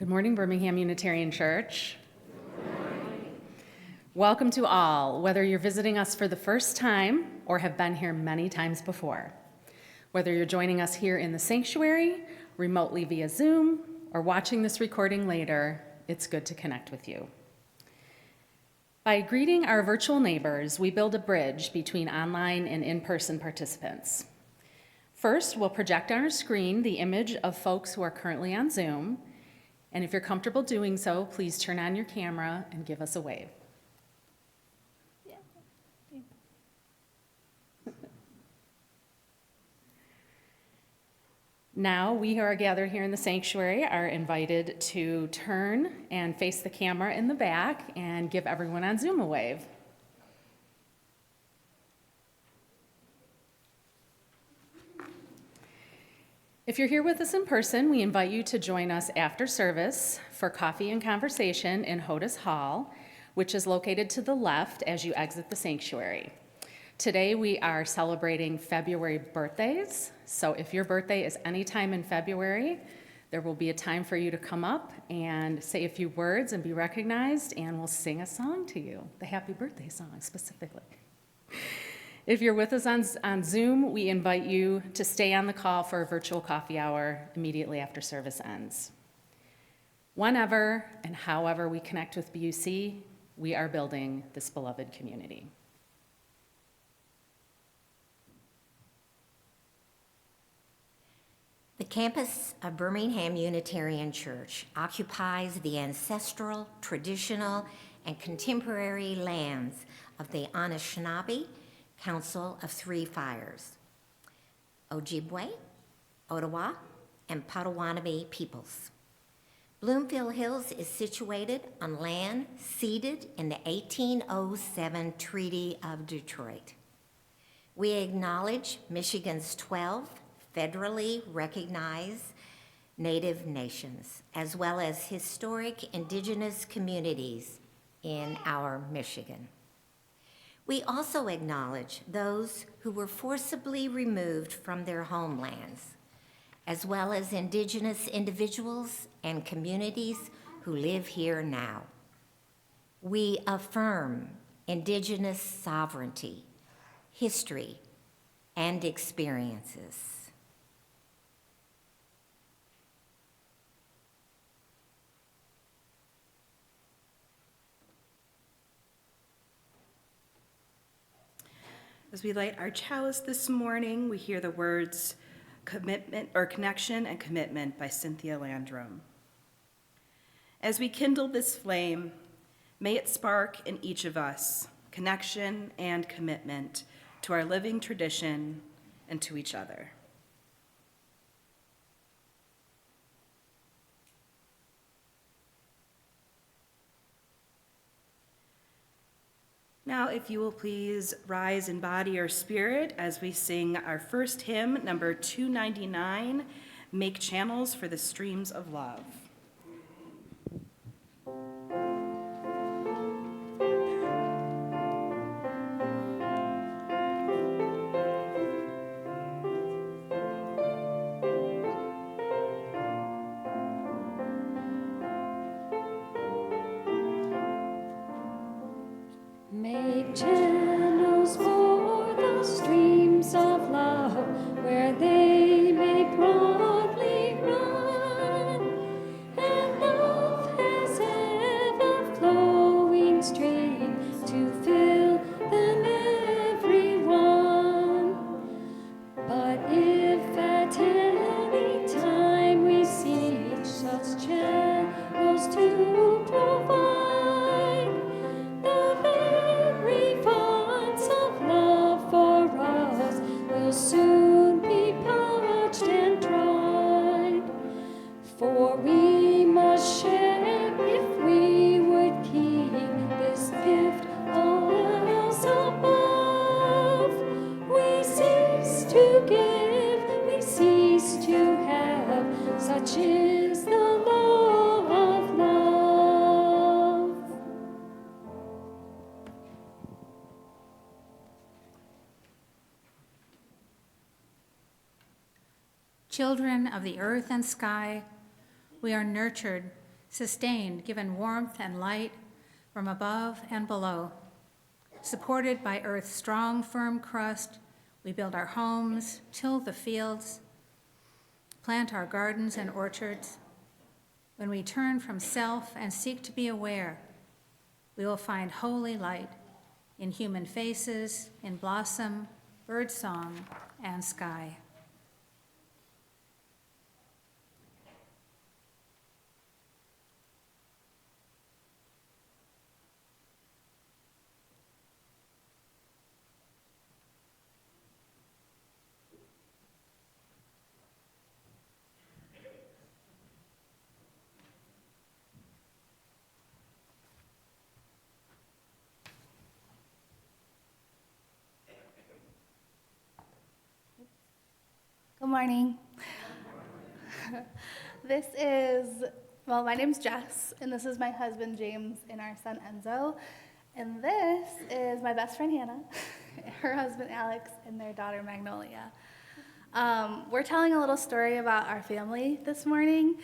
Good morning, Birmingham Unitarian Church. Welcome to all, whether you're visiting us for the first time or have been here many times before. Whether you're joining us here in the sanctuary, remotely via Zoom, or watching this recording later, it's good to connect with you. By greeting our virtual neighbors, we build a bridge between online and in-person participants. First, we'll project on our screen the image of folks who are currently on Zoom, and if you're comfortable doing so, please turn on your camera and give us a wave. Now, we who are gathered here in the sanctuary are invited to turn and face the camera in the back and give everyone on Zoom a wave. If you're here with us in person, we invite you to join us after service for coffee and conversation in Hodis Hall, which is located to the left as you exit the sanctuary. Today we are celebrating February birthdays, so if your birthday is any time in February, there will be a time for you to come up and say a few words and be recognized, and we'll sing a song to you, the happy birthday song specifically. If you're with us on Zoom, we invite you to stay on the call for a virtual coffee hour immediately after service ends. Whenever and however we connect with BUC, we are building this beloved community. The campus of Birmingham Unitarian Church occupies the ancestral, traditional, and contemporary lands of the Anishinaabe Council of Three Fires, Ojibwe, Ottawa, and Potawatomi peoples. Bloomfield Hills is situated on land ceded in the 1807 Treaty of Detroit. We acknowledge Michigan's 12 federally recognized Native nations, as well as historic indigenous communities in our Michigan. We also acknowledge those who were forcibly removed from their homelands, as well as indigenous individuals and communities who live here now. We affirm indigenous sovereignty, history, and experiences. As we light our chalice this morning, we hear the words commitment or connection and commitment by Cynthia Landrum. As we kindle this flame, may it spark in each of us connection and commitment to our living tradition and to each other. Now, if you will please rise in body or spirit as we sing our first hymn, number 299, Make Channels for the Streams of Love. Make channels for the streams of love where they may broadly run, and love has ever-flowing stream to fill them everyone. But if at any time we seek such channels to provide, soon be parched and dried, for we must share if we would keep this gift all else above. We cease to give, we cease to have, such is the law of love. Children of the earth and sky, we are nurtured sustained, given warmth and light from above and below. Supported by Earth's strong, firm crust, we build our homes, till the fields, plant our gardens and orchards. When we turn from self and seek to be aware, we will find holy light in human faces, in blossom, birdsong, and sky. Good morning. My name's Jess, and this is my husband, James, and our son, Enzo. And this is my best friend, Hannah, her husband, Alex, and their daughter, Magnolia. We're telling a little story about our family this morning.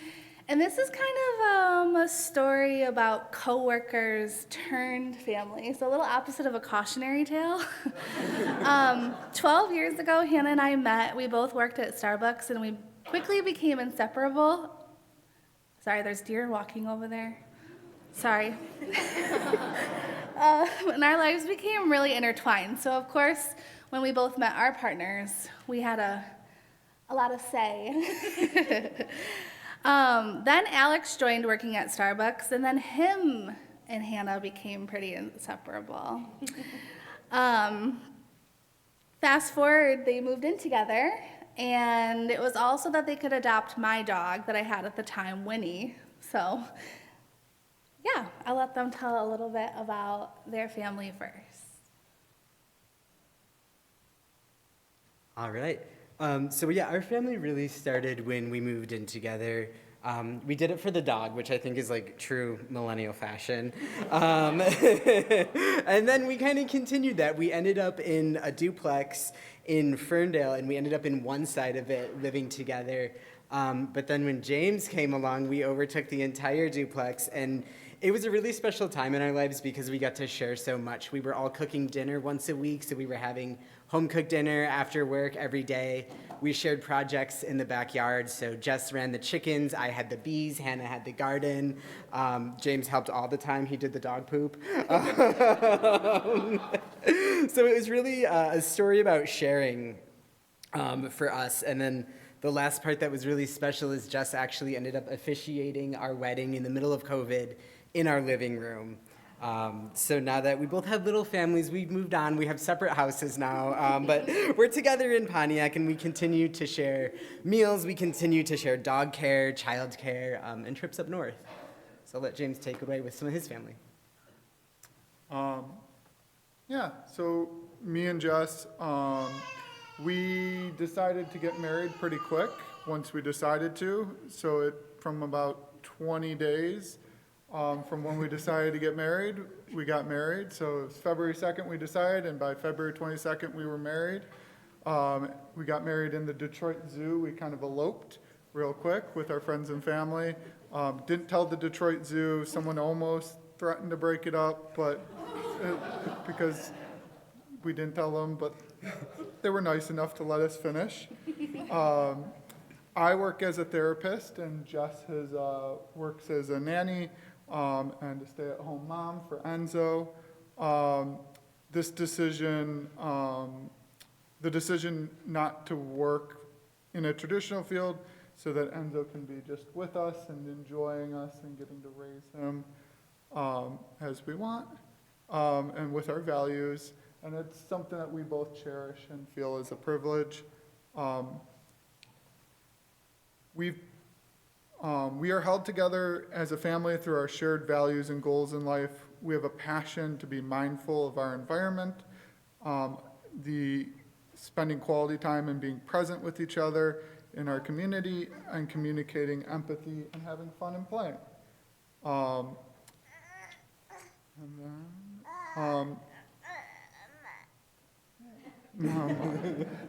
And this is kind of a story about coworkers turned family. So a little opposite of a cautionary tale. 12 years ago, Hannah and I met. We both worked at Starbucks, and we quickly became inseparable. Sorry, there's deer walking over there. Sorry. And our lives became really intertwined. So of course, when we both met our partners, we had a lot of say. Then Alex joined working at Starbucks, and then him and Hannah became pretty inseparable. Fast forward, they moved in together, and it was also that they could adopt my dog that I had at the time, Winnie. So, yeah, I'll let them tell a little bit about their family first. All right. Our family really started when we moved in together. We did it for the dog, which I think is like true millennial fashion. And then we kind of continued that. We ended up in a duplex in Ferndale, and we ended up in one side of it living together. But then when James came along, we overtook the entire duplex, and it was a really special time in our lives because we got to share so much. We were all cooking dinner once a week, so we were having home-cooked dinner after work every day. We shared projects in the backyard, so Jess ran the chickens, I had the bees, Hannah had the garden. James helped all the time, he did the dog poop. So it was really a story about sharing for us. And then the last part that was really special is Jess actually ended up officiating our wedding in the middle of COVID in our living room. So now that we both have little families, we've moved on, we have separate houses now, but we're together in Pontiac, and we continue to share meals, we continue to share dog care, child care, and trips up north. So I'll let James take it away with some of his family. So me and Jess, we decided to get married pretty quick once we decided to. So from about 20 days from when we decided to get married, we got married. So it was February 2nd we decided, and by February 22nd we were married. We got married in the Detroit Zoo. We kind of eloped real quick with our friends and family. Didn't tell the Detroit Zoo. Someone almost threatened to break it up, but because we didn't tell them, but they were nice enough to let us finish. I work as a therapist, and Jess works as a nanny and a stay-at-home mom for Enzo. This decision, the decision not to work in a traditional field so that Enzo can be just with us and enjoying us and getting to raise him as we want and with our values. And it's something that we both cherish and feel is a privilege. We are held together as a family through our shared values and goals in life. We have a passion to be mindful of our environment, the spending quality time and being present with each other in our community, and communicating empathy and having fun and playing.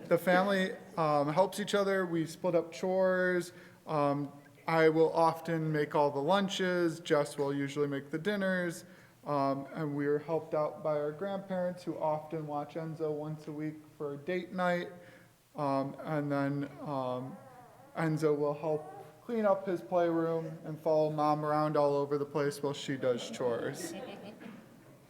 The family helps each other. We split up chores. I will often make all the lunches, Jess will usually make the dinners, and we are helped out by our grandparents who often watch Enzo once a week for a date night. And then Enzo will help clean up his playroom and follow mom around all over the place while she does chores.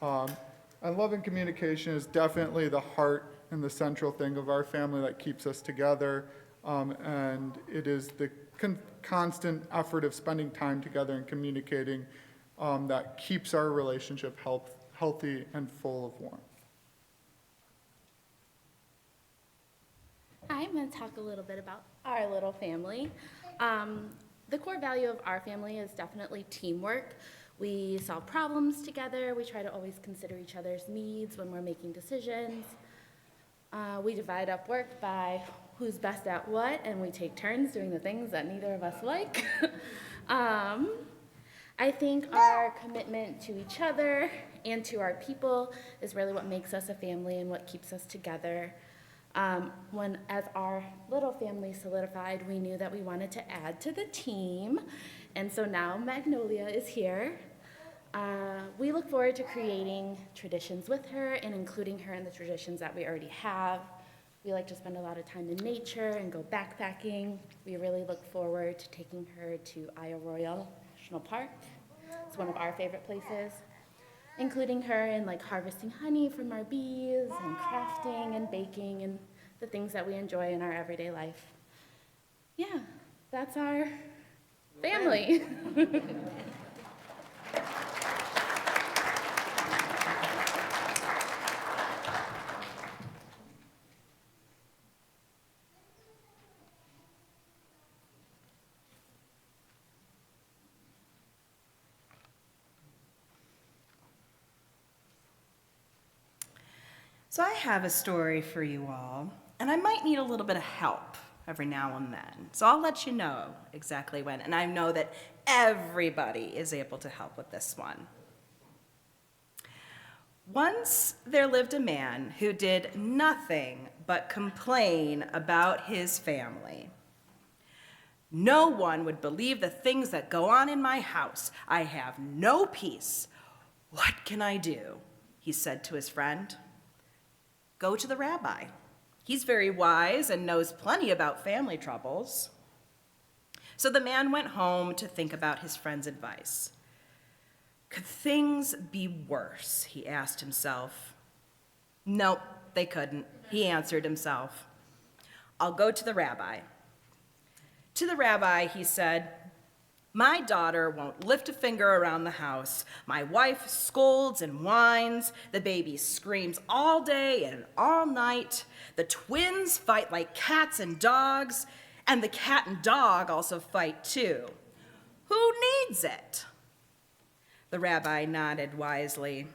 And love and communication is definitely the heart and the central thing of our family that keeps us together. And it is the constant effort of spending time together and communicating that keeps our relationship healthy and full of warmth. I'm going to talk a little bit about our little family. The core value of our family is definitely teamwork. We solve problems together. We try to always consider each other's needs when we're making decisions. We divide up work by who's best at what, and we take turns doing the things that neither of us like. I think our commitment to each other and to our people is really what makes us a family and what keeps us together. As our little family solidified, we knew that we wanted to add to the team, and so now Magnolia is here. We look forward to creating traditions with her and including her in the traditions that we already have. We like to spend a lot of time in nature and go backpacking. We really look forward to taking her to Isle Royale National Park. It's one of our favorite places. Including her in like harvesting honey from our bees and crafting and baking and the things that we enjoy in our everyday life. Yeah, that's our family. So I have a story for you all, and I might need a little bit of help every now and then. So I'll let you know exactly when, and I know that everybody is able to help with this one. Once there lived a man who did nothing but complain about his family. No one would believe the things that go on in my house. I have no peace. What can I do? He said to his friend. Go to the rabbi. He's very wise and knows plenty about family troubles. So the man went home to think about his friend's advice. Could things be worse? He asked himself. Nope, they couldn't, he answered himself. I'll go to the rabbi. To the rabbi, he said, my daughter won't lift a finger around the house. My wife scolds and whines. The baby screams all day and all night. The twins fight like cats and dogs, and the cat and dog also fight too. Who needs it? The rabbi nodded wisely.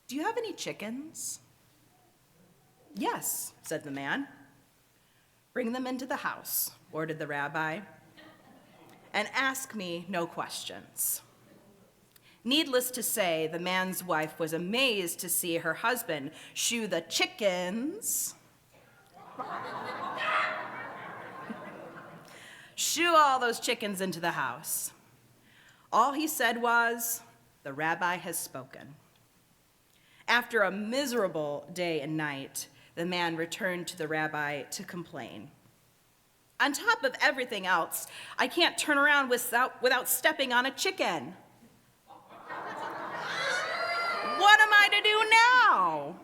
Do you have any chickens? Yes, said the man. Bring them into the house, ordered the rabbi. And ask me no questions. Needless to say, the man's wife was amazed to see her husband shoo the chickens, shoo all those chickens into the house. All he said was, the rabbi has spoken. After a miserable day and night, the man returned to the rabbi to complain. On top of everything else, I can't turn around without stepping on a chicken. What am I to do now?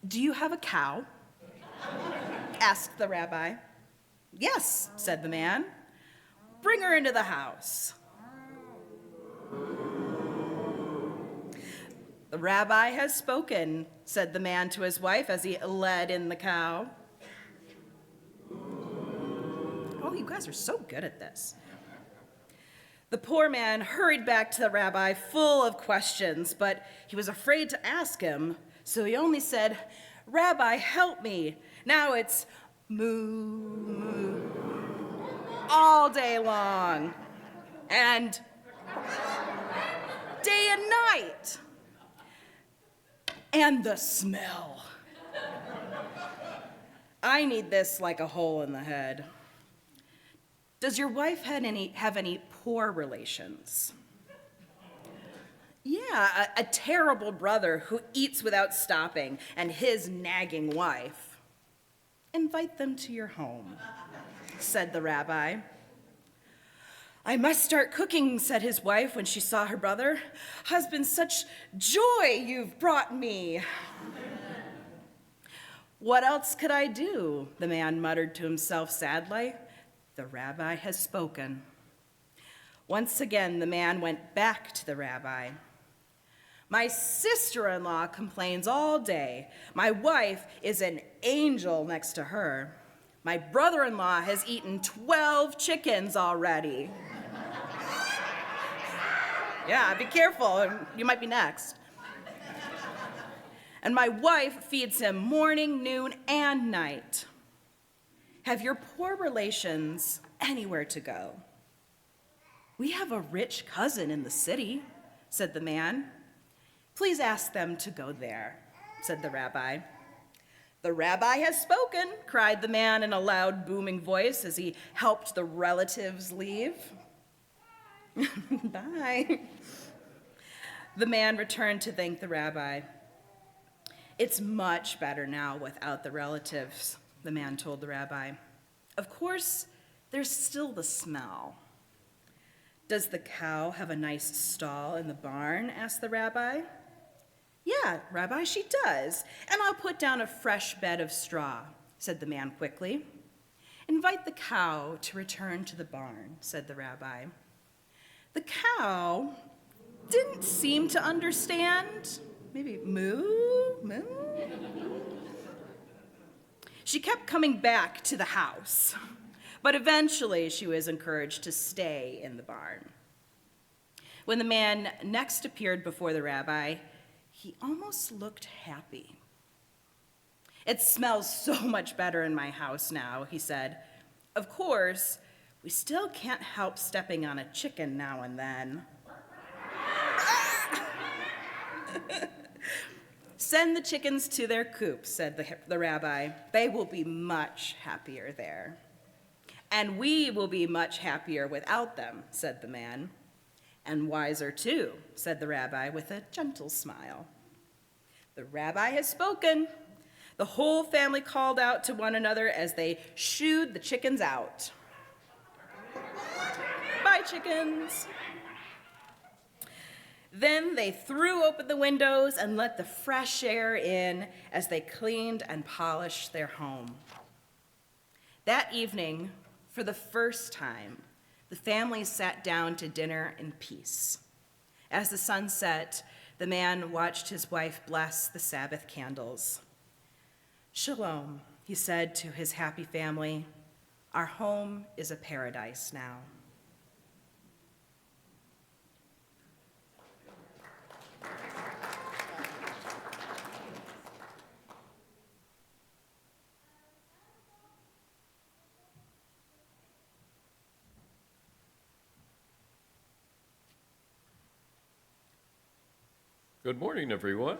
Do you have a cow? Asked the rabbi. Yes, said the man. Bring her into the house. The rabbi has spoken, said the man to his wife as he led in the cow. Oh, you guys are so good at this. The poor man hurried back to the rabbi full of questions, but he was afraid to ask him, so he only said, Rabbi, help me. Now it's moo, moo, all day long, and day and night, and the smell. I need this like a hole in the head. Does your wife have any poor relations? Yeah, a terrible brother who eats without stopping, and his nagging wife. Invite them to your home, said the rabbi. I must start cooking, said his wife when she saw her brother. Husband, such joy you've brought me. What else could I do? The man muttered to himself sadly. The rabbi has spoken. Once again, the man went back to the rabbi. My sister-in-law complains all day. My wife is an angel next to her. My brother-in-law has eaten 12 chickens already. Yeah, be careful, you might be next. And my wife feeds him morning, noon, and night. Have your poor relations anywhere to go? We have a rich cousin in the city, said the man. Please ask them to go there, said the rabbi. The rabbi has spoken, cried the man in a loud, booming voice as he helped the relatives leave. Bye. The man returned to thank the rabbi. It's much better now without the relatives, the man told the rabbi. Of course, there's still the smell. Does the cow have a nice stall in the barn? Asked the rabbi. Yeah, Rabbi, she does, and I'll put down a fresh bed of straw, said the man quickly. Invite the cow to return to the barn, said the rabbi. The cow didn't seem to understand. Maybe moo, moo. She kept coming back to the house, but eventually she was encouraged to stay in the barn. When the man next appeared before the rabbi, he almost looked happy. It smells so much better in my house now, he said. Of course, we still can't help stepping on a chicken now and then. Send the chickens to their coop, said the rabbi. They will be much happier there. And we will be much happier without them, said the man. And wiser too, said the rabbi with a gentle smile. The rabbi has spoken. The whole family called out to one another as they shooed the chickens out. Bye, chickens. Then they threw open the windows and let the fresh air in as they cleaned and polished their home. That evening, for the first time, the family sat down to dinner in peace. As the sun set, the man watched his wife bless the Sabbath candles. Shalom, he said to his happy family. Our home is a paradise now. Good morning, everyone.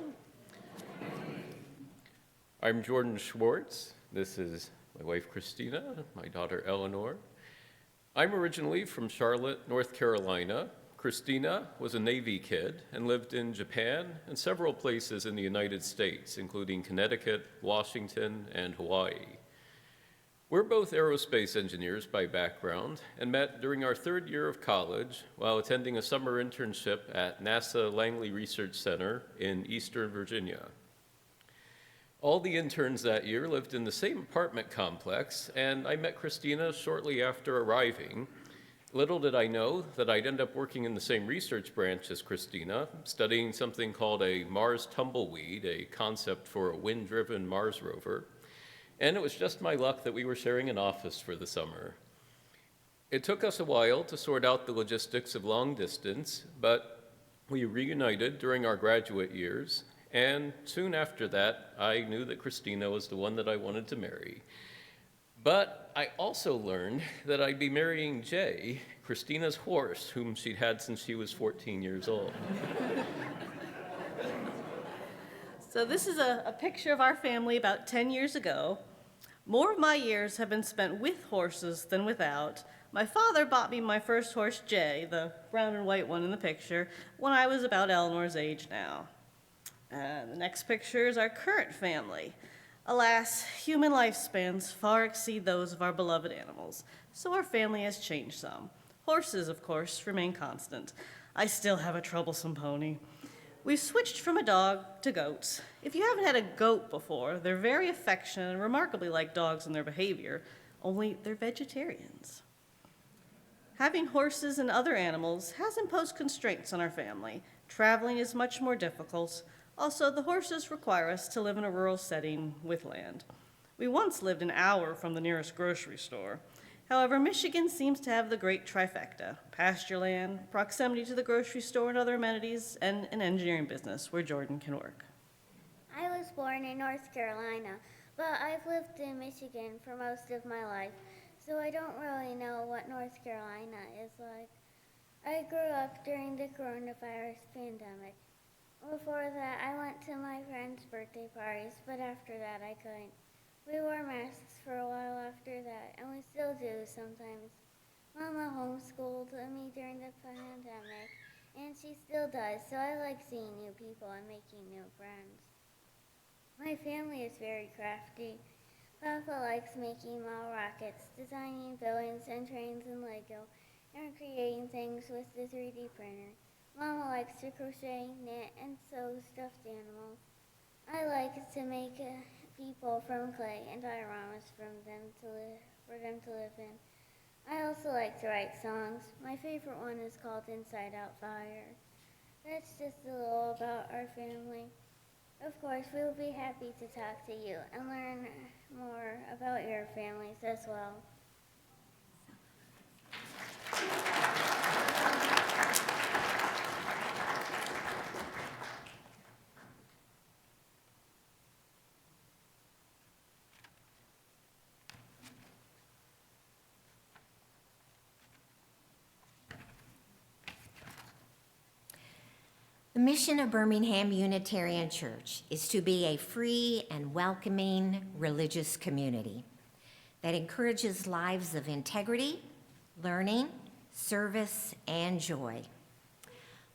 I'm Jordan Schwartz. This is my wife, Christina, my daughter, Eleanor. I'm originally from Charlotte, North Carolina. Christina was a Navy kid and lived in Japan and several places in the United States, including Connecticut, Washington, and Hawaii. We're both aerospace engineers by background and met during our third year of college while attending a summer internship at NASA Langley Research Center in Eastern Virginia. All the interns that year lived in the same apartment complex, and I met Christina shortly after arriving. Little did I know that I'd end up working in the same research branch as Christina, studying something called a Mars tumbleweed, a concept for a wind-driven Mars rover. And it was just my luck that we were sharing an office for the summer. It took us a while to sort out the logistics of long distance, but we reunited during our graduate years, and soon after that, I knew that Christina was the one that I wanted to marry. But I also learned that I'd be marrying Jay, Christina's horse, whom she'd had since she was 14 years old. So this is a picture of our family about 10 years ago. More of my years have been spent with horses than without. My father bought me my first horse, Jay, the brown and white one in the picture, when I was about Eleanor's age now. The next picture is our current family. Alas, human lifespans far exceed those of our beloved animals, so our family has changed some. Horses, of course, remain constant. I still have a troublesome pony. We've switched from a dog to goats. If you haven't had a goat before, they're very affectionate and remarkably like dogs in their behavior, only they're vegetarians. Having horses and other animals has imposed constraints on our family. Traveling is much more difficult. Also, the horses require us to live in a rural setting with land. We once lived an hour from the nearest grocery store. However, Michigan seems to have the great trifecta: pasture land, proximity to the grocery store and other amenities, and an engineering business where Jordan can work. I was born in North Carolina, but I've lived in Michigan for most of my life, so I don't really know what North Carolina is like. I grew up during the coronavirus pandemic. Before that, I went to my friends' birthday parties, but after that I couldn't. We wore masks for a while after that, and we still do sometimes. Mama homeschooled me during the pandemic, and she still does, so I like seeing new people and making new friends. My family is very crafty. Papa likes making model rockets, designing buildings and trains in Lego, and creating things with the 3D printer. Mama likes to crochet, knit, and sew stuffed animals. I like to make people from clay and dioramas for them to live in. I also like to write songs. My favorite one is called Inside Out Fire. That's just a little about our family. Of course, we will be happy to talk to you and learn more about your families as well. The mission of Birmingham Unitarian Church is to be a free and welcoming religious community that encourages lives of integrity, learning, service, and joy.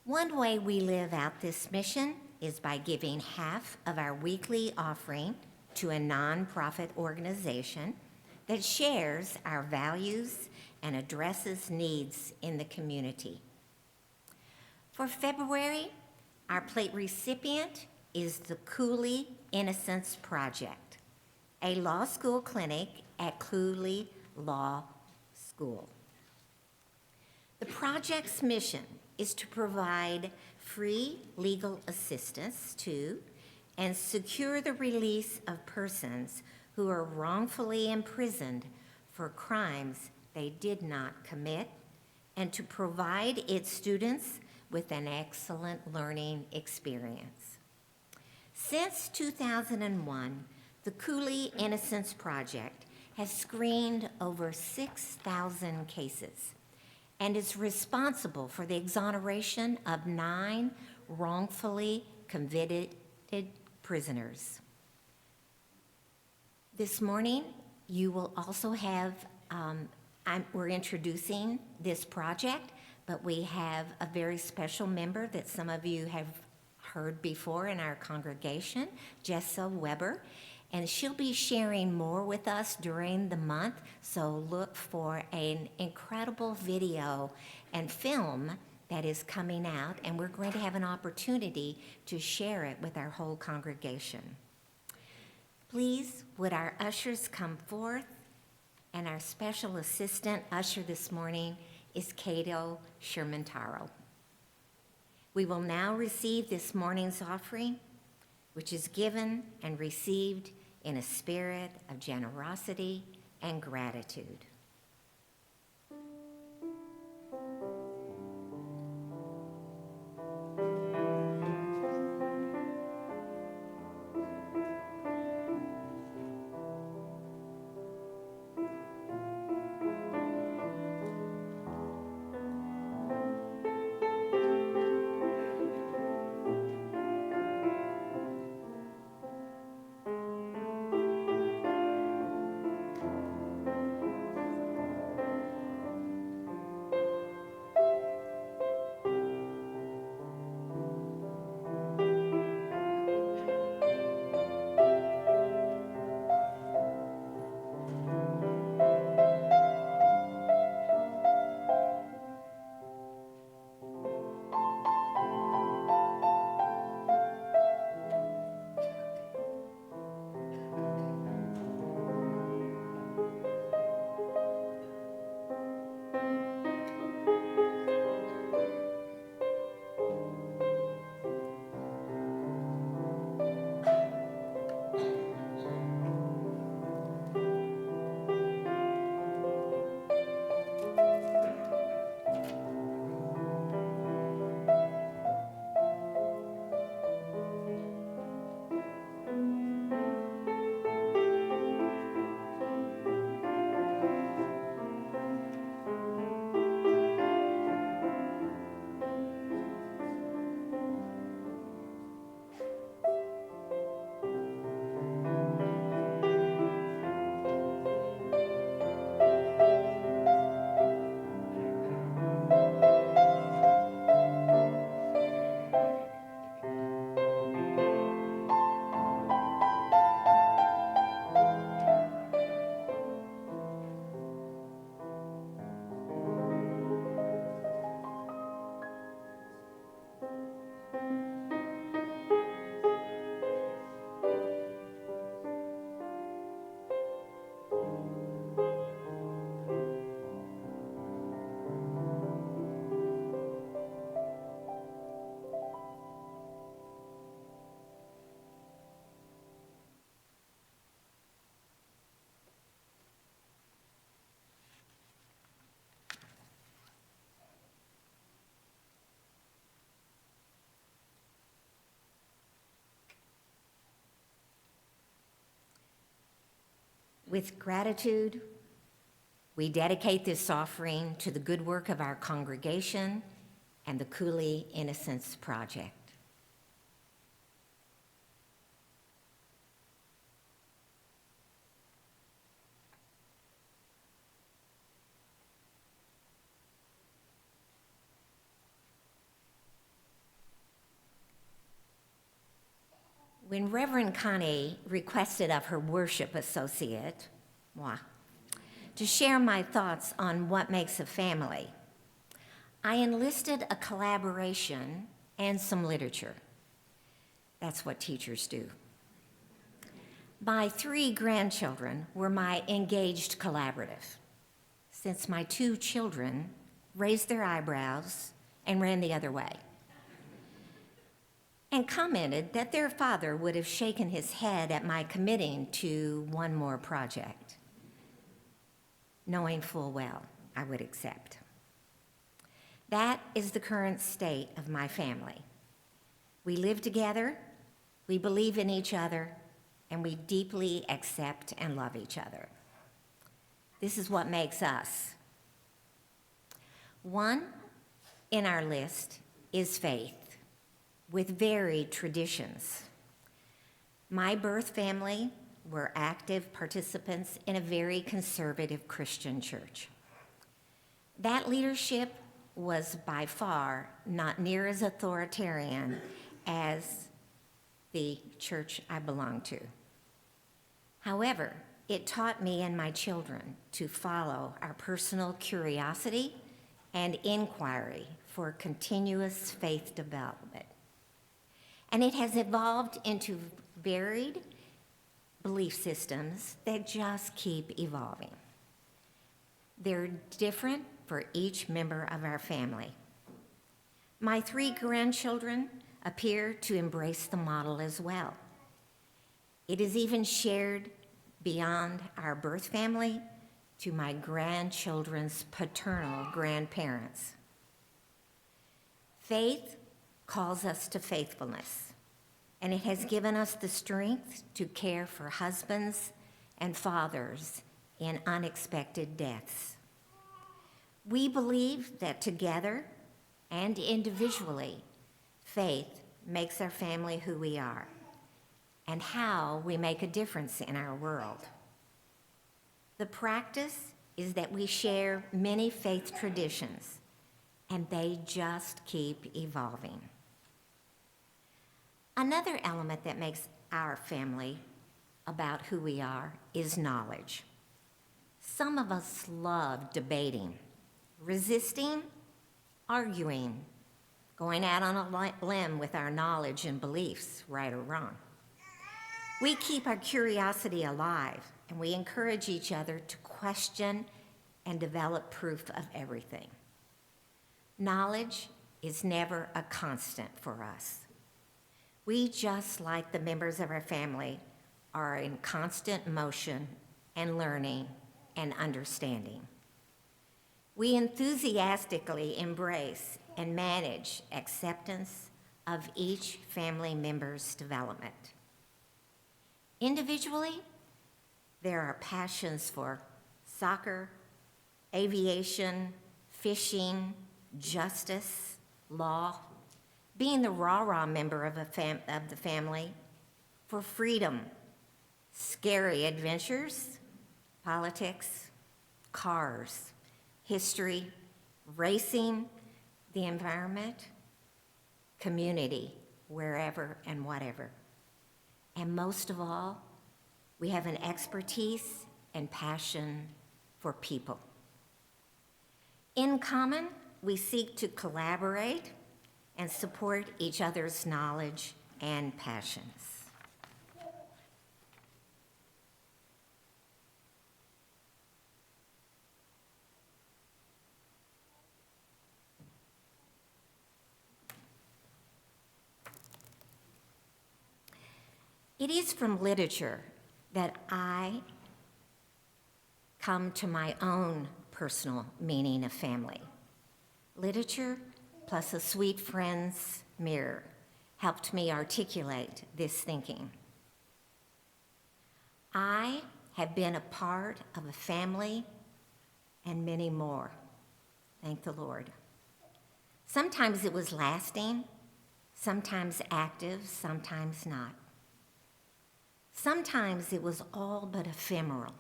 One way we live out this mission is by giving half of our weekly offering to a nonprofit organization that shares our values and addresses needs in the community. For February, our plate recipient is the Cooley Innocence Project, a law school clinic at Cooley Law School. The project's mission is to provide free legal assistance to and secure the release of persons who are wrongfully imprisoned for crimes they did not commit, and to provide its students with an excellent learning experience. Since 2001, the Cooley Innocence Project has screened over 6,000 cases and is responsible for the exoneration of 9 wrongfully convicted prisoners. This morning, you will also have, we're introducing this project, but we have a very special member that some of you have heard before in our congregation, Jessa Weber, and she'll be sharing more with us during the month, so look for an incredible video and film that is coming out, and we're going to have an opportunity to share it with our whole congregation. Please, would our ushers come forth? And our special assistant usher this morning is Cato Shermantaro. We will now receive this morning's offering, which is given and received in a spirit of generosity and gratitude. With gratitude, we dedicate this offering to the good work of our congregation and the Cooley Innocence Project. When Reverend Connie requested of her worship associate, to share my thoughts on what makes a family, I enlisted a collaboration and some literature. That's what teachers do. My 3 grandchildren were my engaged collaborative, since my 2 children raised their eyebrows and ran the other way, and commented that their father would have shaken his head at my committing to one more project, knowing full well I would accept. That is the current state of my family. We live together, we believe in each other, and we deeply accept and love each other. This is what makes us. One in our list is faith, with varied traditions. My birth family were active participants in a very conservative Christian church. That leadership was by far not near as authoritarian as the church I belonged to. However, it taught me and my children to follow our personal curiosity and inquiry for continuous faith development. And it has evolved into varied belief systems that just keep evolving. They're different for each member of our family. My 3 grandchildren appear to embrace the model as well. It is even shared beyond our birth family to my grandchildren's paternal grandparents. Faith calls us to faithfulness, and it has given us the strength to care for husbands and fathers in unexpected deaths. We believe that together and individually, faith makes our family who we are and how we make a difference in our world. The practice is that we share many faith traditions, and they just keep evolving. Another element that makes our family about who we are is knowledge. Some of us love debating, resisting, arguing, going out on a limb with our knowledge and beliefs, right or wrong. We keep our curiosity alive, and we encourage each other to question and develop proof of everything. Knowledge is never a constant for us. We, just like the members of our family, are in constant motion and learning and understanding. We enthusiastically embrace and manage acceptance of each family member's development. Individually, there are passions for soccer, aviation, fishing, justice, law, being the rah-rah member of the family, for freedom, scary adventures, politics, cars, history, racing, the environment, community, wherever and whatever. And most of all, we have an expertise and passion for people. In common, we seek to collaborate and support each other's knowledge and passions. It is from literature that I come to my own personal meaning of family. Literature plus a sweet friend's mirror helped me articulate this thinking. I have been a part of a family, and many more. Thank the Lord. Sometimes it was lasting, sometimes active, sometimes not. Sometimes it was all but ephemeral,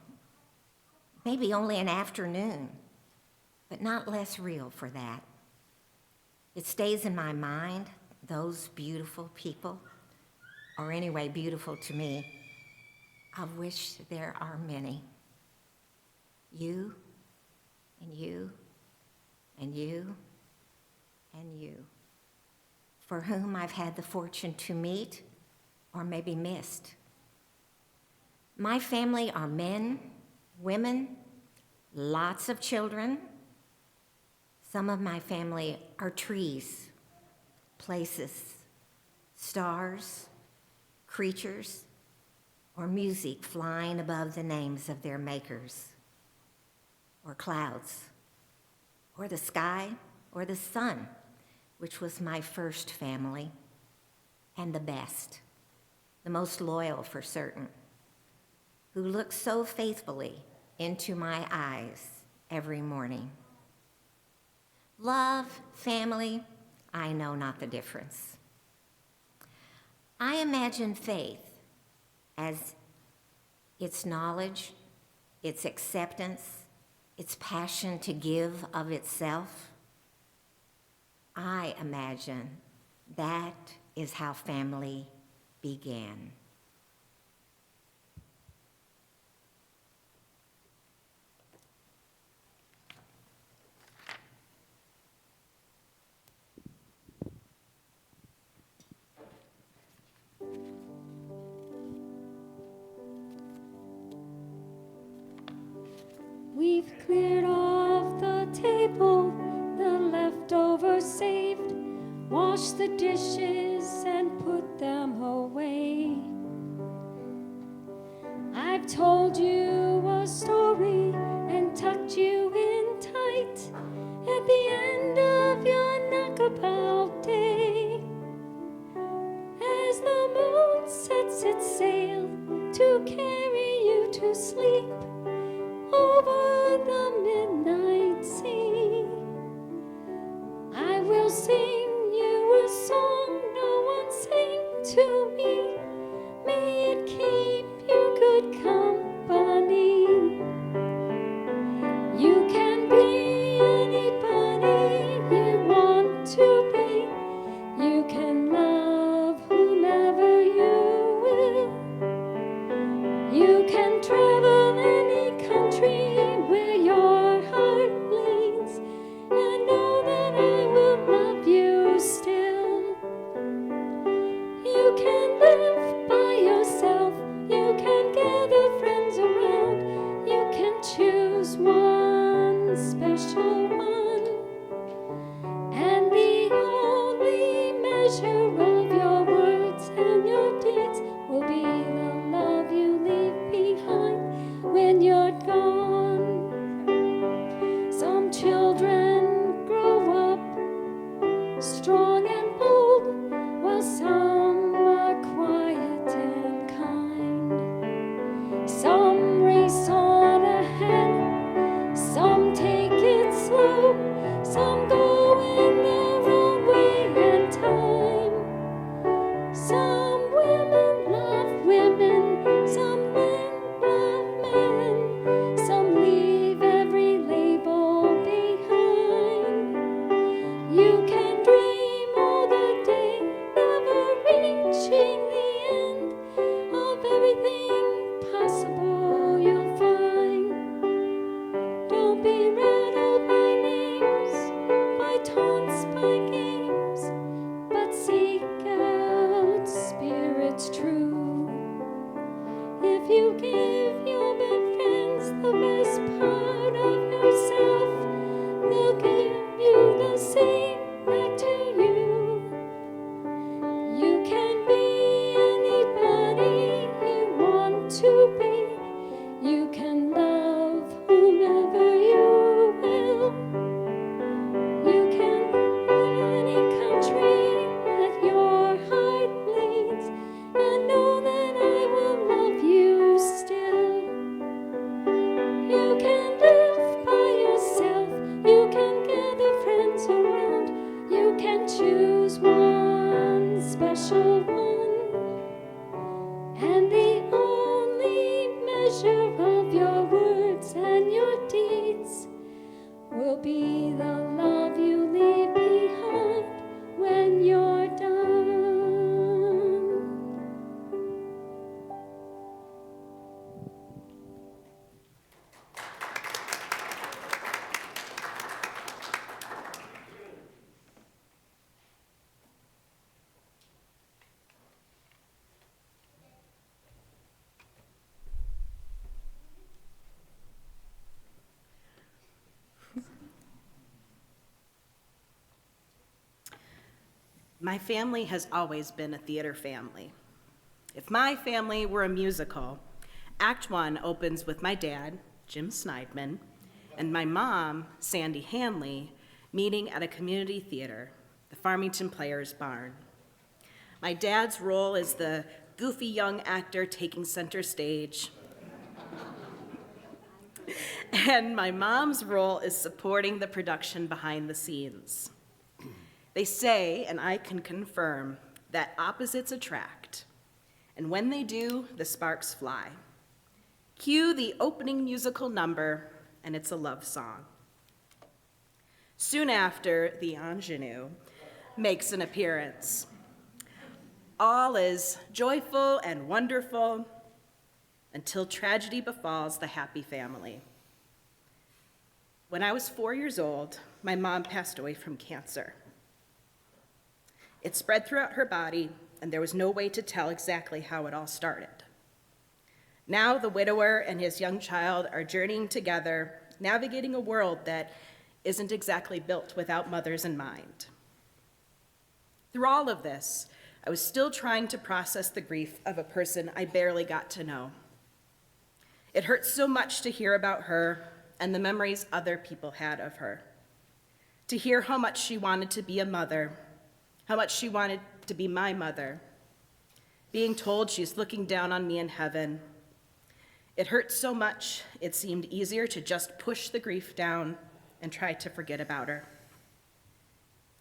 maybe only an afternoon, but not less real for that. It stays in my mind, those beautiful people, or anyway, beautiful to me, of which there are many. You, and you, and you, and you, for whom I've had the fortune to meet or maybe missed. My family are men, women, lots of children. Some of my family are trees, places, stars, creatures, or music flying above the names of their makers, or clouds, or the sky, or the sun, which was my first family, and the best, the most loyal for certain, who looked so faithfully into my eyes every morning. Love, family, I know not the difference. I imagine faith as its knowledge, its acceptance, its passion to give of itself. I imagine that is how family began. We've cleared off the table, the leftovers saved, washed the dishes and put them away. I've told you a story and tucked you in tight at the end of your knockabout day. As the moon sets its sail to carry you to sleep over the midnight sea, I will sing you a song no one sang to me. May it keep you good company. You can be anybody you want to be. You can love whomever you will. You can travel any country where your heart bleeds, and know that I will love you still. You can live by yourself, you can gather friends around, you can choose one special one, and the only measure of your words and your deeds will be the love you leave behind when you're gone. Some children grow up strong and bold, while some are quiet and kind. Some race on ahead, some take it slow, some go in their own way and time. Some women love women, some men love men, some leave every label behind. You can dream all the day, never reaching the end of everything possible you'll find. Don't be rattled by names, by taunts, by games, but seek out spirits true. If you give your best friends the best part of yourself, they'll give you the same back to you. You can be anybody you want to be. You can love whomever you will. You can live in any country that your heart bleeds, and know special one, and the only measure of your words and your deeds will be the love you leave behind when you're done. My family has always been a theater family. If my family were a musical, Act 1 opens with my dad, Jim Snideman, and my mom, Sandy Hanley, meeting at a community theater, the Farmington Players Barn. My dad's role is the goofy young actor taking center stage. And my mom's role is supporting the production behind the scenes. They say, and I can confirm, that opposites attract. And when they do, the sparks fly. Cue the opening musical number, and it's a love song. Soon after, the ingenue makes an appearance. All is joyful and wonderful until tragedy befalls the happy family. When I was 4 years old, my mom passed away from cancer. It spread throughout her body, and there was no way to tell exactly how it all started. Now the widower and his young child are journeying together, navigating a world that isn't exactly built without mothers in mind. Through all of this, I was still trying to process the grief of a person I barely got to know. It hurt so much to hear about her and the memories other people had of her, to hear how much she wanted to be a mother, how much she wanted to be my mother, being told she's looking down on me in heaven. It hurt so much, it seemed easier to just push the grief down and try to forget about her.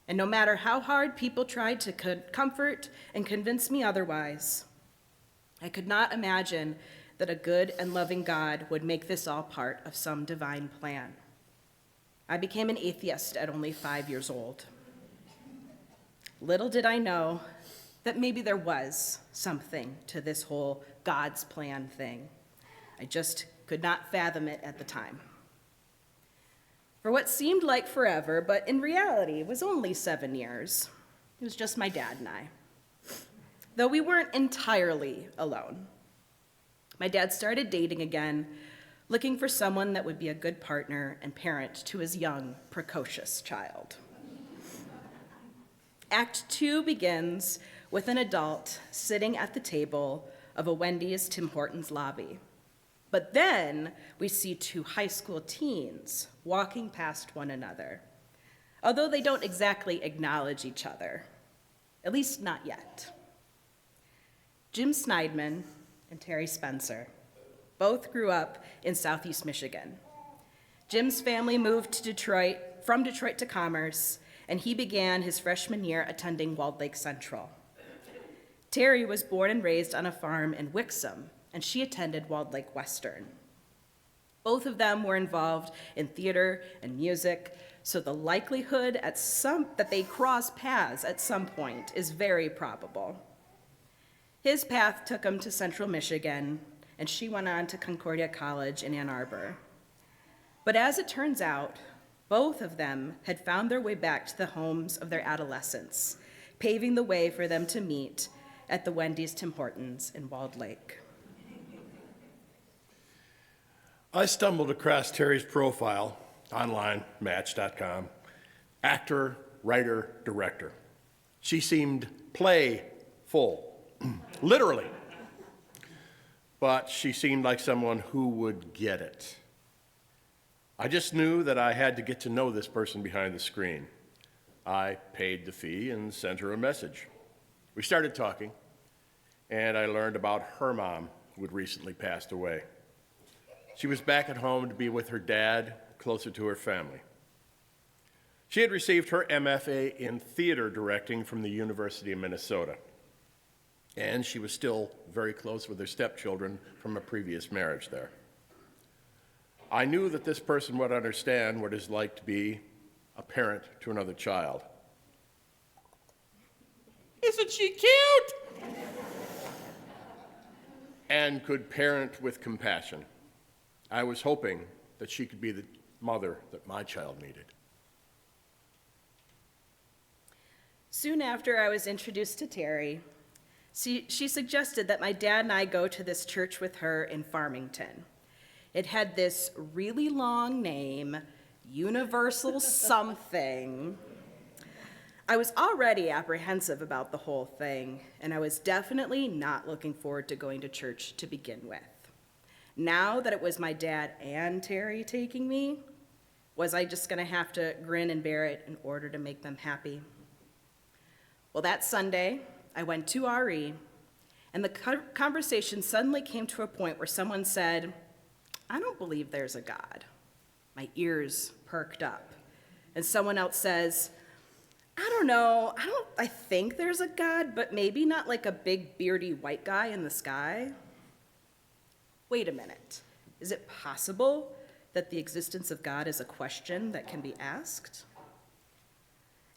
And no matter how hard people tried to comfort and convince me otherwise, I could not imagine that a good and loving God would make this all part of some divine plan. I became an atheist at only 5 years old. Little did I know that maybe there was something to this whole God's plan thing. I just could not fathom it at the time. For what seemed like forever, but in reality was only 7 years, it was just my dad and I. Though we weren't entirely alone. My dad started dating again, looking for someone that would be a good partner and parent to his young, precocious child. Act 2 begins with an adult sitting at the table of a Wendy's Tim Hortons lobby. But then we see 2 high school teens walking past one another, although they don't exactly acknowledge each other, at least not yet. Jim Snideman and Terry Spencer both grew up in Southeast Michigan. Jim's family moved to from Detroit to Commerce, and he began his freshman year attending Walled Lake Central. Terry was born and raised on a farm in Wixom, and she attended Walled Lake Western. Both of them were involved in theater and music, so the likelihood that they cross paths at some point is very probable. His path took him to Central Michigan, and she went on to Concordia College in Ann Arbor. But as it turns out, both of them had found their way back to the homes of their adolescence, paving the way for them to meet at the Wendy's Tim Hortons in Walled Lake. I stumbled across Terry's profile online, Match.com, actor, writer, director. She seemed playful, literally, but she seemed like someone who would get it. I just knew that I had to get to know this person behind the screen. I paid the fee and sent her a message. We started talking, and I learned about her mom, who had recently passed away. She was back at home to be with her dad, closer to her family. She had received her MFA in theater directing from the University of Minnesota. And she was still very close with her stepchildren from a previous marriage there. I knew that this person would understand what it's like to be a parent to another child. Isn't she cute? And could parent with compassion. I was hoping that she could be the mother that my child needed. Soon after I was introduced to Terry, she suggested that my dad and I go to this church with her in Farmington. It had this really long name, Universal something. I was already apprehensive about the whole thing, and I was definitely not looking forward to going to church to begin with. Now that it was my dad and Terry taking me, was I just gonna have to grin and bear it in order to make them happy? Well, that Sunday, I went to RE, and the conversation suddenly came to a point where someone said, "I don't believe there's a God." My ears perked up. And someone else says, "I don't know, I think there's a God, but maybe not like a big beardy white guy in the sky." Wait a minute, is it possible that the existence of God is a question that can be asked?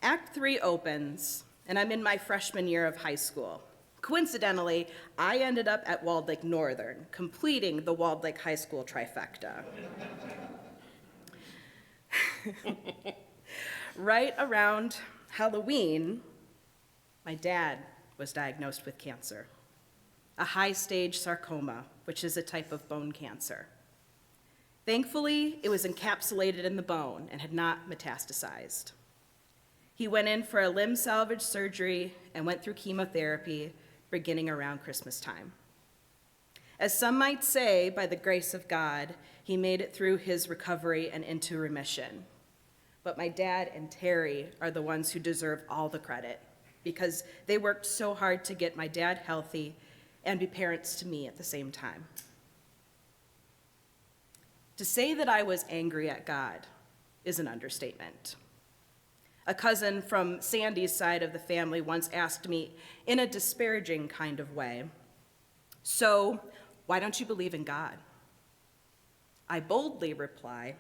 Act 3 opens, and I'm in my freshman year of high school. Coincidentally, I ended up at Walled Lake Northern, completing the Walled Lake High School trifecta. Right around Halloween, my dad was diagnosed with cancer, a high-stage sarcoma, which is a type of bone cancer. Thankfully, it was encapsulated in the bone and had not metastasized. He went in for a limb salvage surgery and went through chemotherapy beginning around Christmas time. As some might say, by the grace of God, he made it through his recovery and into remission. But my dad and Terry are the ones who deserve all the credit because they worked so hard to get my dad healthy and be parents to me at the same time. To say that I was angry at God is an understatement. A cousin from Sandy's side of the family once asked me in a disparaging kind of way, "So, why don't you believe in God?" I boldly reply,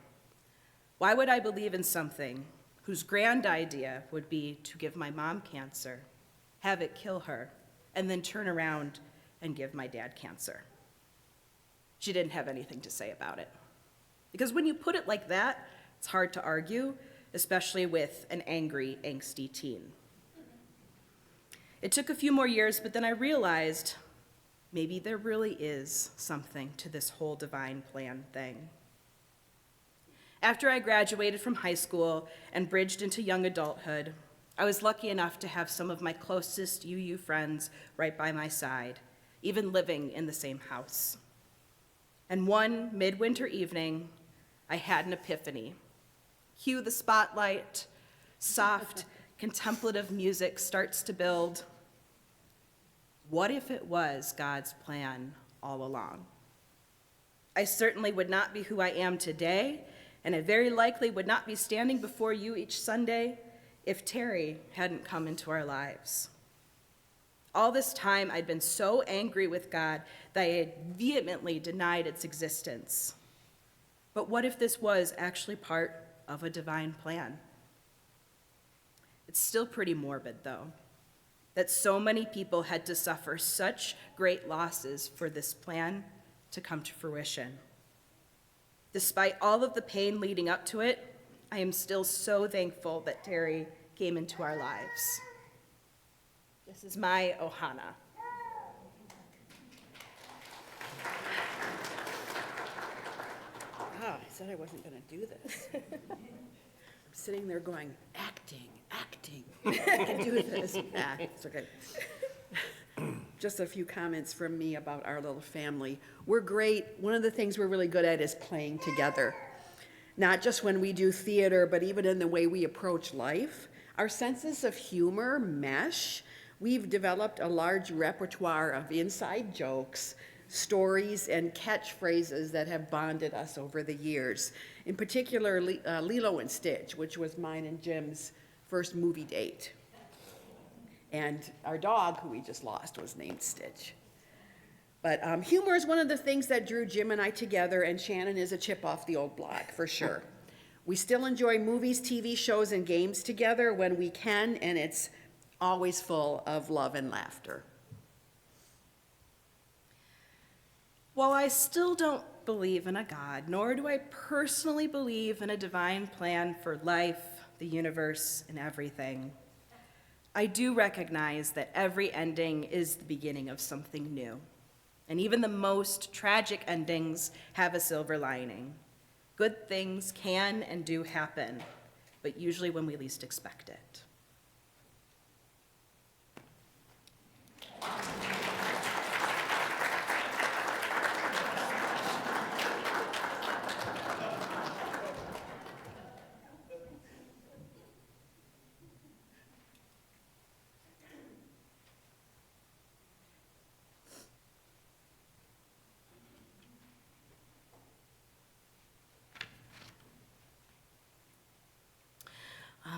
"Why would I believe in something whose grand idea would be to give my mom cancer, have it kill her, and then turn around and give my dad cancer?" She didn't have anything to say about it. Because when you put it like that, it's hard to argue, especially with an angry, angsty teen. It took a few more years, but then I realized maybe there really is something to this whole divine plan thing. After I graduated from high school and bridged into young adulthood, I was lucky enough to have some of my closest UU friends right by my side, even living in the same house. And one midwinter evening, I had an epiphany. Cue the spotlight, soft, contemplative music starts to build. What if it was God's plan all along? I certainly would not be who I am today, and I very likely would not be standing before you each Sunday if Terry hadn't come into our lives. All this time, I'd been so angry with God that I had vehemently denied its existence. But what if this was actually part of a divine plan? It's still pretty morbid, though, that so many people had to suffer such great losses for this plan to come to fruition. Despite all of the pain leading up to it, I am still so thankful that Terry came into our lives. This is my Ohana. Oh, I said I wasn't going to do this. I'm sitting there going, acting. I can do this. Nah, it's okay. Just a few comments from me about our little family. We're great. One of the things we're really good at is playing together. Not just when we do theater, but even in the way we approach life. Our senses of humor mesh. We've developed a large repertoire of inside jokes, stories, and catchphrases that have bonded us over the years. In particular, Lilo and Stitch, which was mine and Jim's first movie date. And our dog, who we just lost, was named Stitch. But humor is one of the things that drew Jim and I together, and Shannon is a chip off the old block, for sure. We still enjoy movies, TV shows, and games together when we can, and it's always full of love and laughter. While I still don't believe in a God, nor do I personally believe in a divine plan for life, the universe, and everything, I do recognize that every ending is the beginning of something new. And even the most tragic endings have a silver lining. Good things can and do happen, but usually when we least expect it.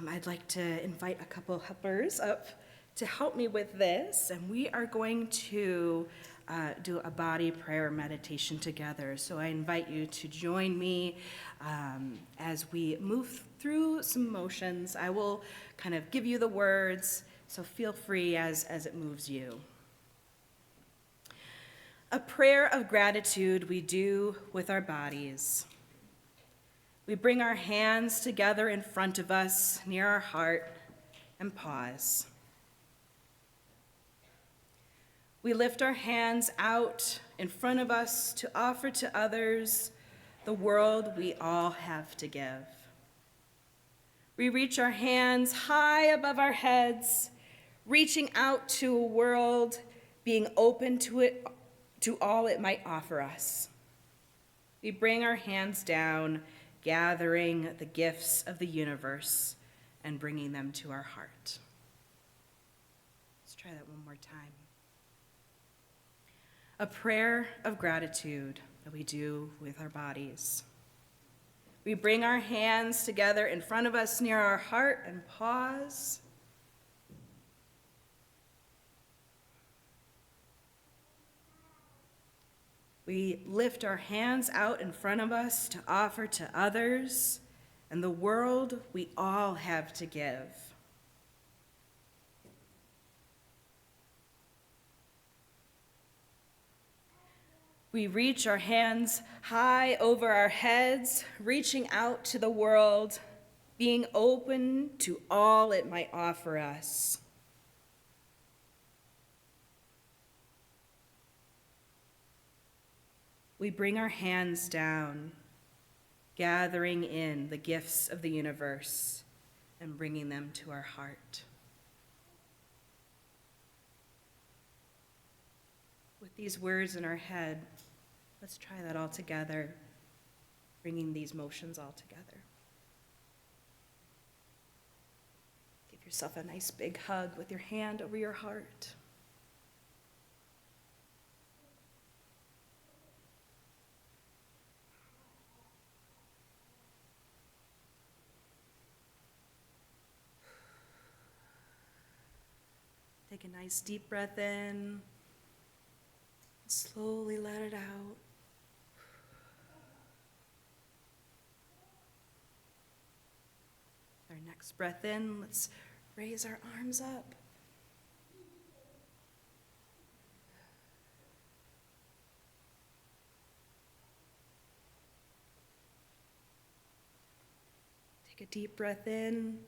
I'd like to invite a couple helpers up to help me with this, and we are going to do a body prayer meditation together. So I invite you to join me as we move through some motions. I will kind of give you the words, so feel free as it moves you. A prayer of gratitude we do with our bodies. We bring our hands together in front of us, near our heart, and pause. We lift our hands out in front of us to offer to others the world we all have to give. We reach our hands high above our heads, reaching out to a world, being open to it, to all it might offer us. We bring our hands down, gathering the gifts of the universe and bringing them to our heart. Let's try that one more time. A prayer of gratitude that we do with our bodies. We bring our hands together in front of us near our heart and pause. We lift our hands out in front of us to offer to others and the world we all have to give. We reach our hands high over our heads, reaching out to the world, being open to all it might offer us. We bring our hands down, gathering in the gifts of the universe and bringing them to our heart. With these words in our head, let's try that all together, bringing these motions all together. Give yourself a nice big hug with your hand over your heart. Take a nice deep breath in. Slowly let it out. Our next breath in, let's raise our arms up. Take a deep breath in.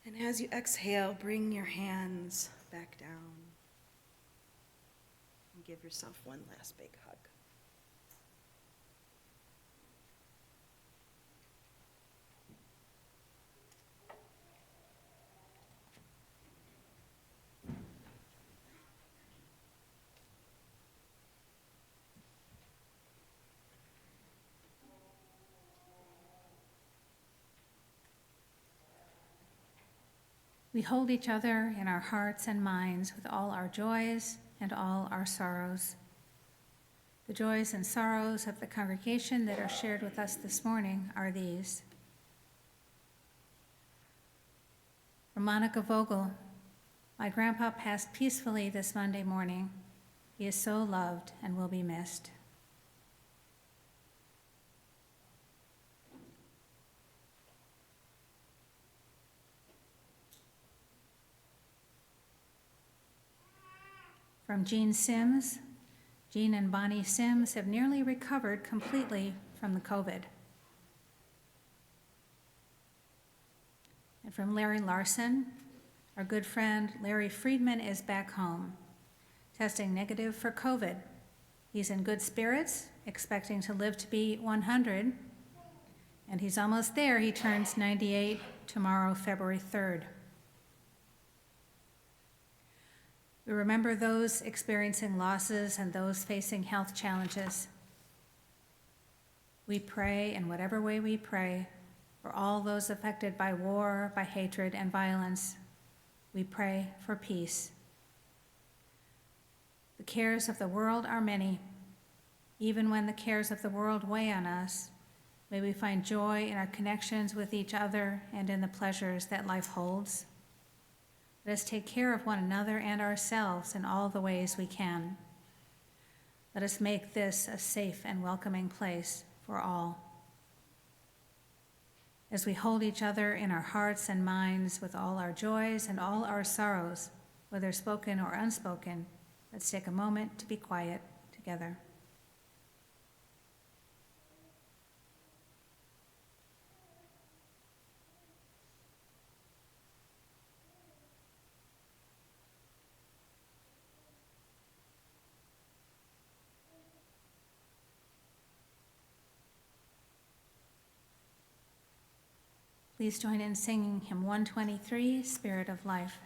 And as you exhale, bring your hands back down. And give yourself one last big hug. We hold each other in our hearts and minds with all our joys and all our sorrows. The joys and sorrows of the congregation that are shared with us this morning are these. For Monica Vogel, My grandpa passed peacefully this Monday morning. He is so loved and will be missed. From Jean Sims, Jean and Bonnie Sims have nearly recovered completely from the COVID. And from Larry Larson, our good friend Larry Friedman is back home, testing negative for COVID. He's in good spirits, expecting to live to be 100, and he's almost there. He turns 98 tomorrow, February 3rd. We remember those experiencing losses and those facing health challenges. We pray in whatever way we pray for all those affected by war, by hatred and violence. We pray for peace. The cares of the world are many. Even when the cares of the world weigh on us, may we find joy in our connections with each other and in the pleasures that life holds. Let us take care of one another and ourselves in all the ways we can. Let us make this a safe and welcoming place for all. As we hold each other in our hearts and minds with all our joys and all our sorrows, whether spoken or unspoken, let's take a moment to be quiet together. Please join in singing hymn 123, Spirit of Life.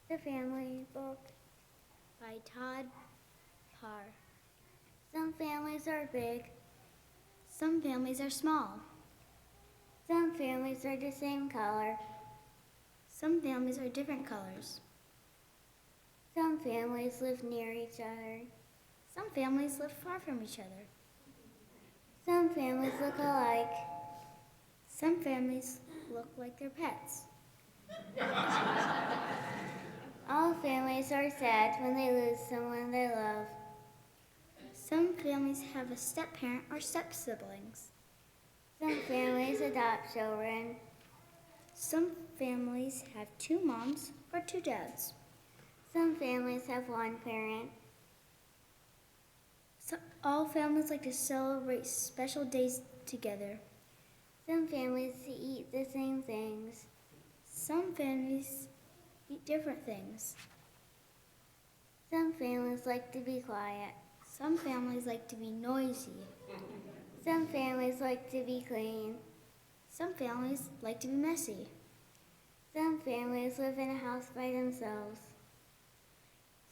The Family Book by Todd Parr. Some families are big. Some families are small. Some families are the same color. Some families are different colors. Some families live near each other. Some families live far from each other. Some families look alike. Some families look like their pets. All families are sad when they lose someone they love. Some families have a step-parent or step-siblings. Some families adopt children. Some families have 2 moms or 2 dads. Some families have 1 parent. All families like to celebrate special days together. Some families eat the same things. Some families eat different things. Some families like to be quiet. Some families like to be noisy. Some families like to be clean. Some families like to be messy. Some families live in a house by themselves.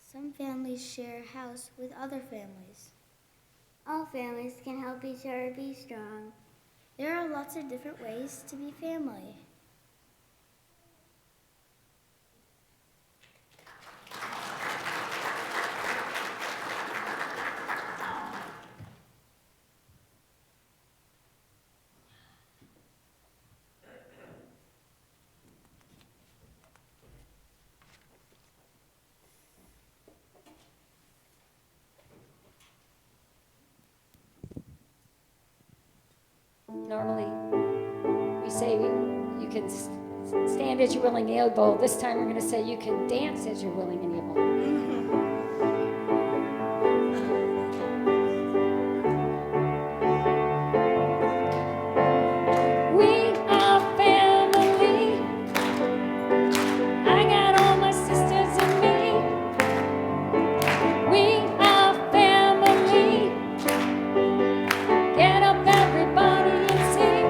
Some families share a house with other families. All families can help each other be strong. There are lots of different ways to be family. you can stand as you're willing and able. This time we're going to say you can dance as you're willing and able. We are family. I got all my sisters and me. We are family. Get up, everybody, and sing.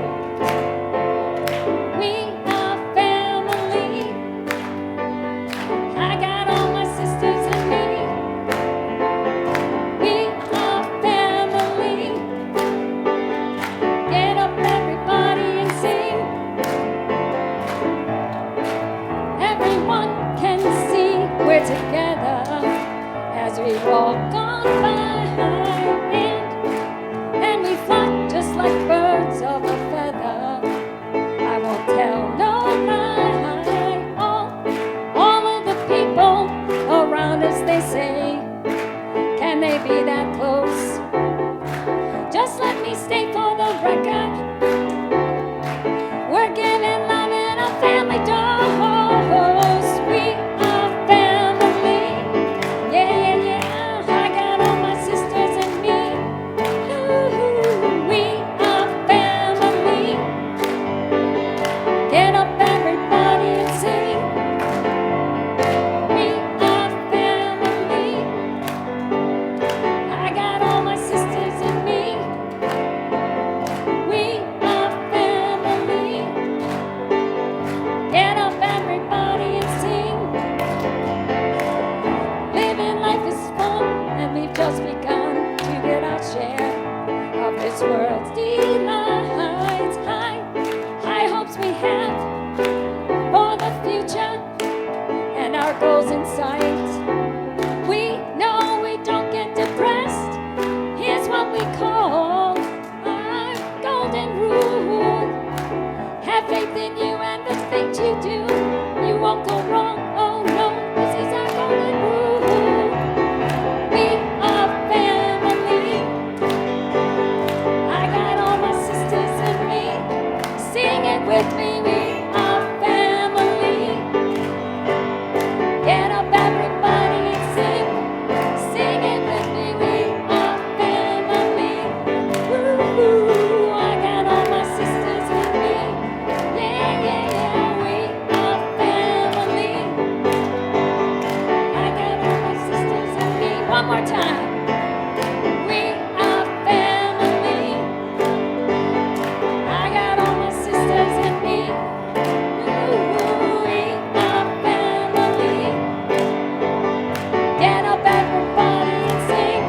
We are family. I got all my sisters and me. We are family. Get up, everybody, and sing. Everyone can see we're together as we walk on by, and we fly just like birds of a feather. I won't tell no lie. All of the people around us, they say, can they be that close? Just let me state for the record, we're giving love in a family dose. We are family. Yeah, yeah, yeah. I got all my sisters and me. Ooh, we are family. Get up, everybody, and sing. We are family. I got all my sisters and me. We are family. Get up, everybody, and sing. Living life is fun, and we've just begun to get our share of this world's delights. High hopes we have for the future and our goals in sight. We know we don't get depressed. Here's what we call our golden rule. Have faith in you and the things you do. You won't go wrong. Oh no, this is our golden rule. We are family. I got all my sisters and me. Sing it with me. We are family. Get up, everybody, and sing. Sing it with me. We are family. Woo-hoo. I got all my sisters and me. Yeah, yeah, yeah. We are family. I got all my sisters and me. One more time. We are family. I got all my sisters and me. Ooh, we are family. Get up, everybody, and sing.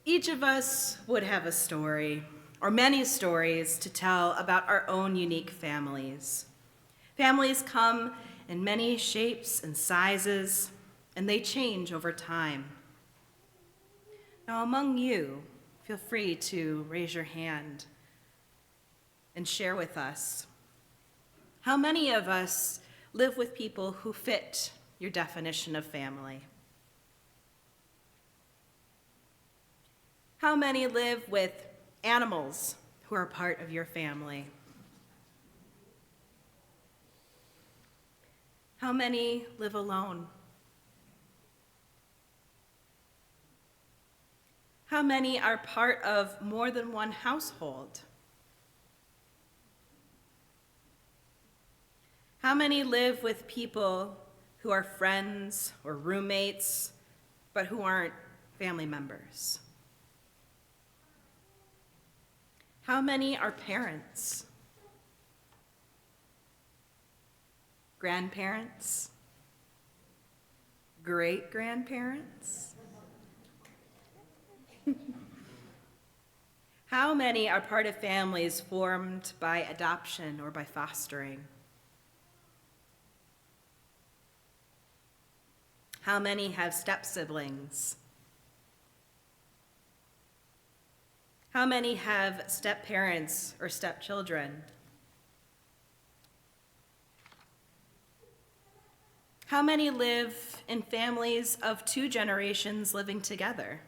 Each of us would have a story, or many stories, to tell about our own unique families. Families come in many shapes and sizes, and they change over time. Now, among you, feel free to raise your hand and share with us. How many of us live with people who fit your definition of family? How many live with animals who are part of your family? How many live alone? How many are part of more than one household? How many live with people who are friends or roommates, but who aren't family members? How many are parents, grandparents, great-grandparents? How many are part of families formed by adoption or by fostering? How many have step-siblings? How many have step-parents or step-children? How many live in families of 2 generations living together?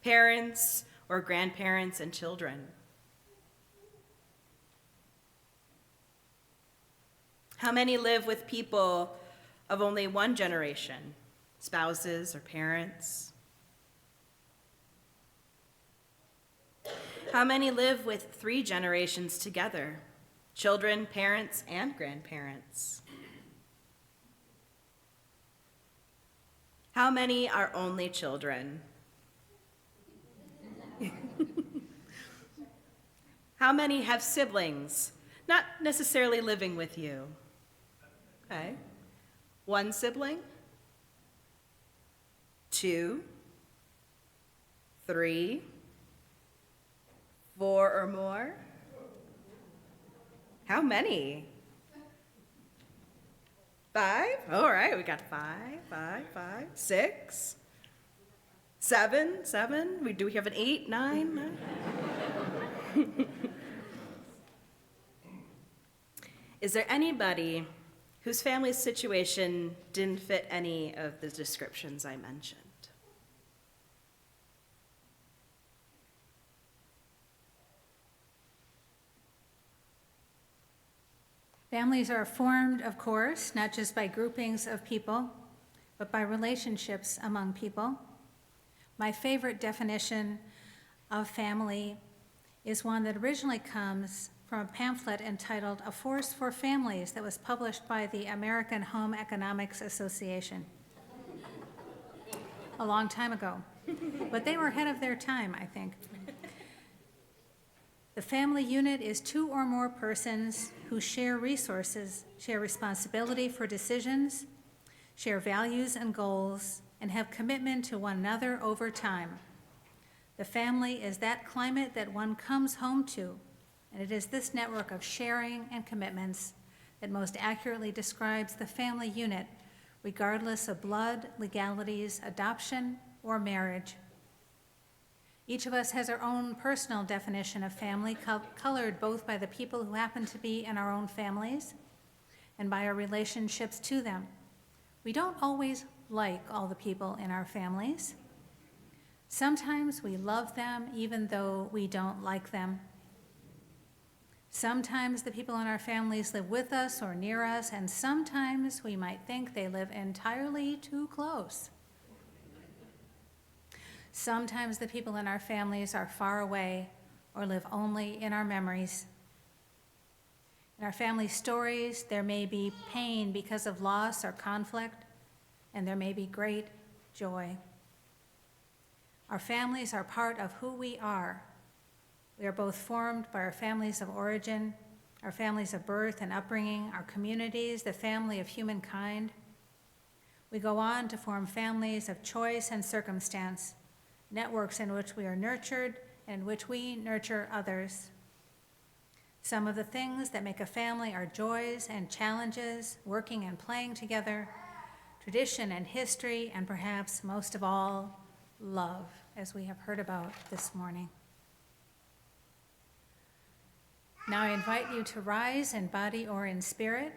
Parents or grandparents and children? How many live with people of only 1 generation, spouses or parents? How many live with 3 generations together, children, parents, and grandparents? How many are only children? How many have siblings, not necessarily living with you? Okay. 1 sibling? 2? 3? 4 or more? How many? 5? All right, we got 5, 6, 7. Do we have an 8, 9? Is there anybody whose family situation didn't fit any of the descriptions I mentioned? Families are formed, of course, not just by groupings of people, but by relationships among people. My favorite definition of family is one that originally comes from a pamphlet entitled A Force for Families that was published by the American Home Economics Association a long time ago. But they were ahead of their time, I think. The family unit is 2 or more persons who share resources, share responsibility for decisions, share values and goals, and have commitment to one another over time. The family is that climate that one comes home to, and it is this network of sharing and commitments that most accurately describes the family unit, regardless of blood, legalities, adoption, or marriage. Each of us has our own personal definition of family, colored both by the people who happen to be in our own families and by our relationships to them. We don't always like all the people in our families. Sometimes we love them even though we don't like them. Sometimes the people in our families live with us or near us, and sometimes we might think they live entirely too close. Sometimes the people in our families are far away or live only in our memories. In our family stories, there may be pain because of loss or conflict, and there may be great joy. Our families are part of who we are. We are both formed by our families of origin, our families of birth and upbringing, our communities, the family of humankind. We go on to form families of choice and circumstance, networks in which we are nurtured and in which we nurture others. Some of the things that make a family are joys and challenges, working and playing together, tradition and history, and perhaps most of all, love, as we have heard about this morning. Now I invite you to rise in body or in spirit,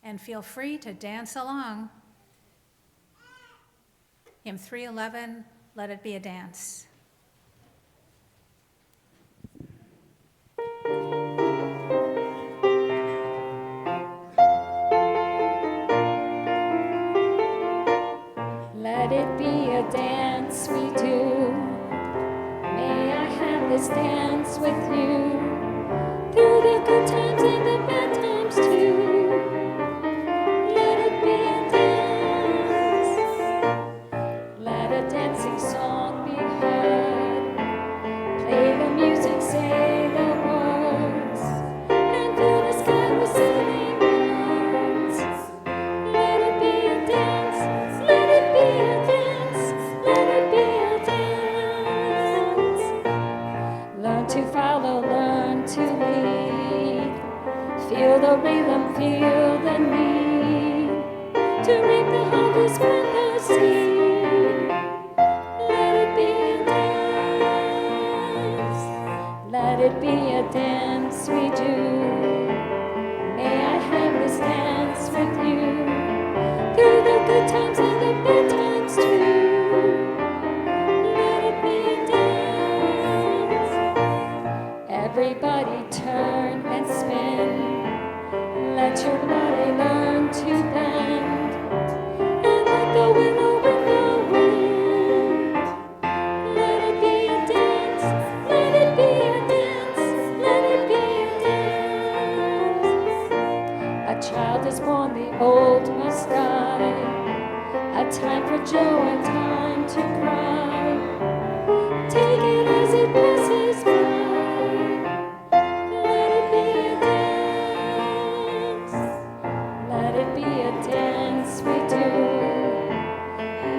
and feel free to dance along. Hymn 311, Let It Be a Dance. Let it be a dance we do. May I have this dance with you through the good times and the bad times too. Let it be a dance. Let a dancing song be heard. Play the music, say the words, and fill the sky with singing birds. Let it be a dance. Let it be a dance. Let it be a dance. Learn to follow, learn to lead. Feel the rhythm, feel the need to reap the harvest, plant the seed. Let it be a dance. Let it be a dance we do. May I have this dance with you the willow in the wind. Let it be a dance, let it be a dance, let it be a dance. A child is born, the old must die. A time for joy, a time to cry. Take it as it passes by. Let it be a dance. Let it be a dance we do.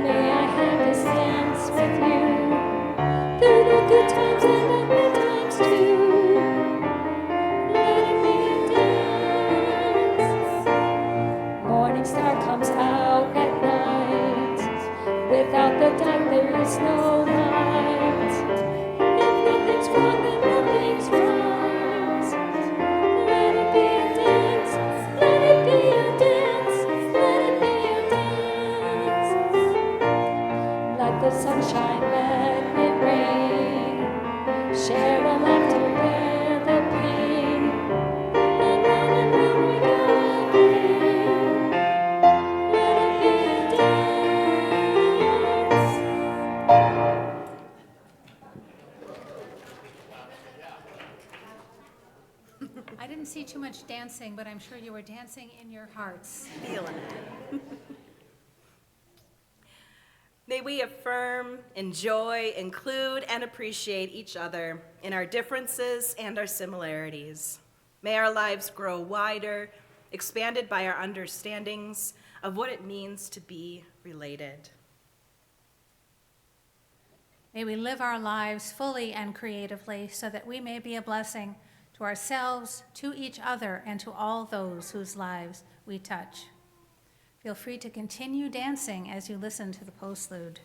May I have this dance with you through the good times and the bad times too. Let it be a dance. Morning star comes out at night. Without the dark there is no light. If nothing's wrong, then nothing's right. Let it be a dance. Let it be a dance. Let it be a dance. Let the sunshine, let it rain. Share the laughter, bear the pain. And round we go again. Let it be a dance. I didn't see too much dancing, but I'm sure you were dancing in your hearts. Feeling it. May we affirm, enjoy, include, and appreciate each other in our differences and our similarities. May our lives grow wider, expanded by our understandings of what it means to be related. May we live our lives fully and creatively so that we may be a blessing to ourselves, to each other, and to all those whose lives we touch. Feel free to continue dancing as you listen to the postlude.